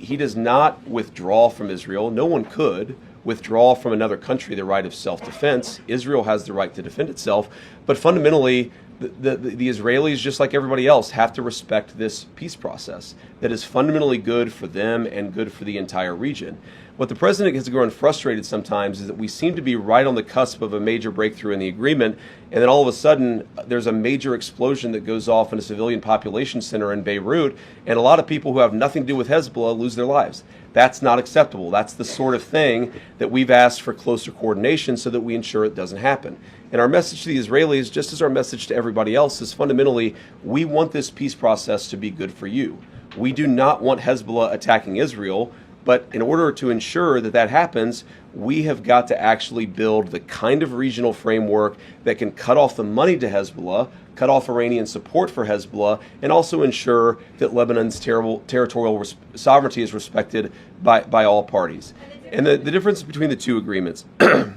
he does not withdraw from Israel. No one could withdraw from another country the right of self-defense. Israel has the right to defend itself, but fundamentally, the Israelis, just like everybody else, have to respect this peace process that is fundamentally good for them and good for the entire region. What the president has grown frustrated sometimes is that we seem to be right on the cusp of a major breakthrough in the agreement, and then all of a sudden there's a major explosion that goes off in a civilian population center in Beirut, and a lot of people who have nothing to do with Hezbollah lose their lives. That's not acceptable. That's the sort of thing that we've asked for closer coordination so that we ensure it doesn't happen. And our message to the Israelis, just as our message to everybody else, is fundamentally, we want this peace process to be good for you. We do not want Hezbollah attacking Israel, but in order to ensure that that happens, we have got to actually build the kind of regional framework that can cut off the money to Hezbollah, cut off Iranian support for Hezbollah, and also ensure that Lebanon's territorial sovereignty is respected by all parties. And the difference between the two agreements.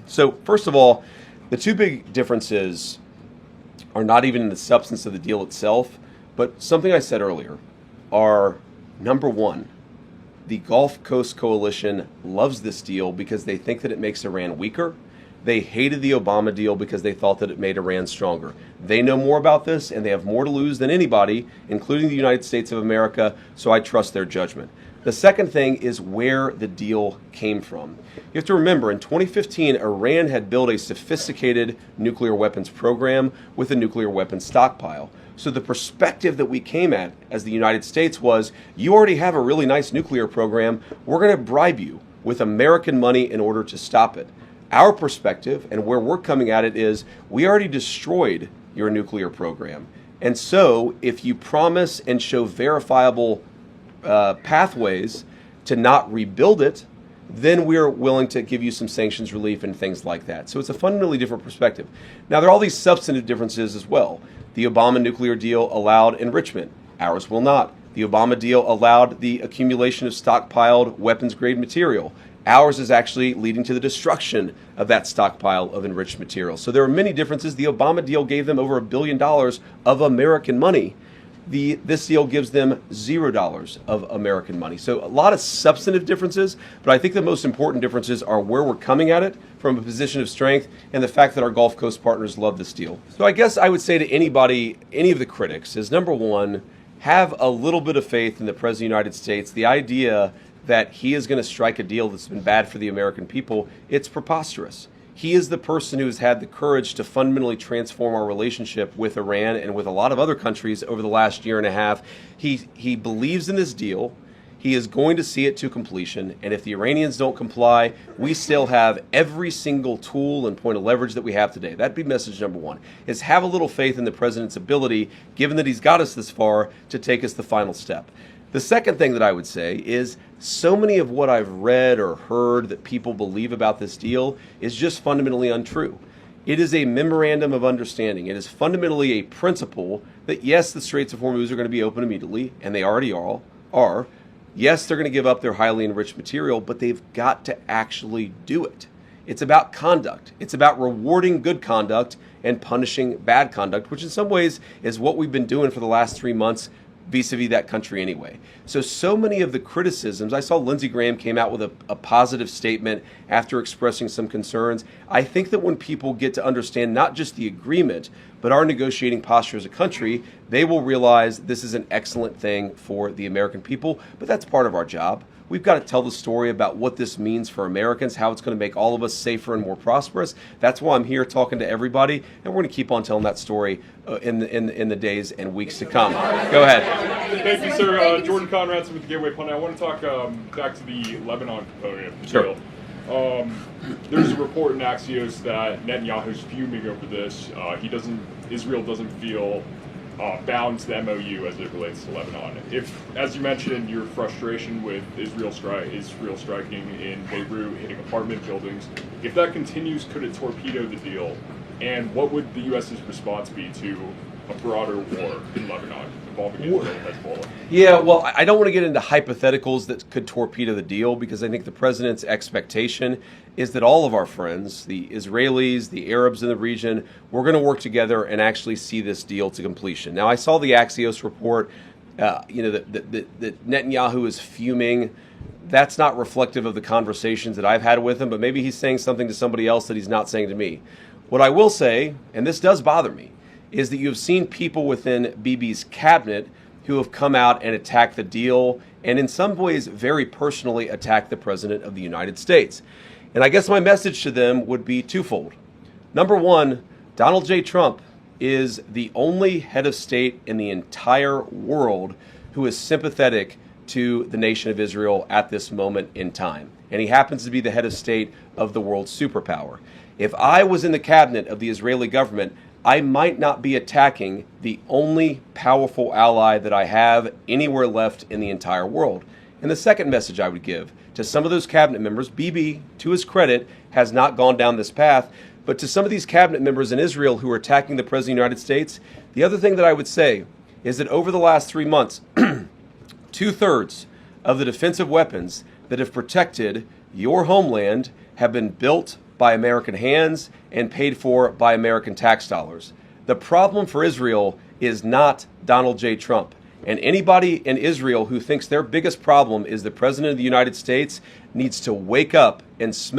So first of all, the two big differences are not even in the substance of the deal itself, but something I said earlier are, number one, the Gulf Coast Coalition loves this deal because they think that it makes Iran weaker. They hated the Obama deal because they thought that it made Iran stronger. They know more about this, and they have more to lose than anybody, including the United States of America, so I trust their judgment. The second thing is where the deal came from. You have to remember, in 2015, Iran had built a sophisticated nuclear weapons program with a nuclear weapons stockpile. So the perspective that we came at as the United States was, you already have a really nice nuclear program. We're going to bribe you with American money in order to stop it. Our perspective and where we're coming at it is, we already destroyed your nuclear program. And so if you promise and show verifiable pathways to not rebuild it, then we're willing to give you some sanctions relief and things like that. So it's a fundamentally different perspective. Now, there are all these substantive differences as well. The Obama nuclear deal allowed enrichment. Ours will not. The Obama deal allowed the accumulation of stockpiled weapons-grade material. Ours is actually leading to the destruction of that stockpile of enriched material. So there are many differences. The Obama deal gave them over $1 billion of American money. This deal gives them $0 of American money. So a lot of substantive differences, but I think the most important differences are where we're coming at it from a position of strength and the fact that our Gulf Coast partners love this deal. So I guess I would say to anybody, any of the critics, is number one, have a little bit of faith in the President of the United States. The idea that he is going to strike a deal that's been bad for the American people, it's preposterous. He is the person who has had the courage to fundamentally transform our relationship with Iran and with a lot of other countries over the last year and a half. He believes in this deal. He is going to see it to completion. And if the Iranians don't comply, we still have every single tool and point of leverage that we have today. That'd be message number one, is have a little faith in the president's ability, given that he's got us this far, to take us the final step. The second thing that I would say is so many of what I've read or heard that people believe about this deal is just fundamentally untrue. It is a memorandum of understanding. It is fundamentally a principle that, yes, the Straits of Hormuz are going to be open immediately, and they already are. Yes, they're going to give up their highly enriched material, but they've got to actually do it. It's about conduct. It's about rewarding good conduct and punishing bad conduct, which in some ways is what we've been doing for the last 3 months vis-a-vis that country anyway. So many of the criticisms, I saw Lindsey Graham came out with a positive statement after expressing some concerns. I think that when people get to understand not just the agreement, but our negotiating posture as a country, they will realize this is an excellent thing for the American people, but that's part of our job. We've got to tell the story about what this means for Americans, how it's going to make all of us safer and more prosperous. That's why I'm here talking to everybody, and we're going to keep on telling that story in the days and weeks to come. Go ahead. Thank you, sir. Jordan Conradson with the Gateway Pundit. I want to talk back to the Lebanon component of the Sure. deal. There's a report in Axios that Netanyahu's fuming over this. Israel doesn't feel bound to the MOU as it relates to Lebanon. If, as you mentioned, your frustration with Israel striking in Beirut, hitting apartment buildings, if that continues, could it torpedo the deal? And what would the U.S.'s response be to a broader war in Lebanon involving Israel and Hezbollah? Yeah, well, I don't want to get into hypotheticals that could torpedo the deal, because I think the president's expectation is that all of our friends, the Israelis, the Arabs in the region, we're going to work together and actually see this deal to completion. Now, I saw the Axios report, that Netanyahu is fuming that's not reflective of the conversations that I've had with him, but maybe he's saying something to somebody else that he's not saying to me. What I will say, and this does bother me, is that you have seen people within Bibi's cabinet who have come out and attacked the deal and in some ways very personally attacked the President of the United States. And I guess my message to them would be twofold. Number one, Donald J. Trump is the only head of state in the entire world who is sympathetic to the nation of Israel at this moment in time. And he happens to be the head of state of the world's superpower. If I was in the cabinet of the Israeli government, I might not be attacking the only powerful ally that I have anywhere left in the entire world. And the second message I would give to some of those cabinet members, Bibi, to his credit, has not gone down this path, but to some of these cabinet members in Israel who are attacking the President of the United States, the other thing that I would say is that over the last 3 months, 2/3 of the defensive weapons that have protected your homeland have been built by American hands and paid for by American tax dollars. The problem for Israel is not Donald J. Trump. And anybody in Israel who thinks their biggest problem is the President of the United States needs to wake up and smell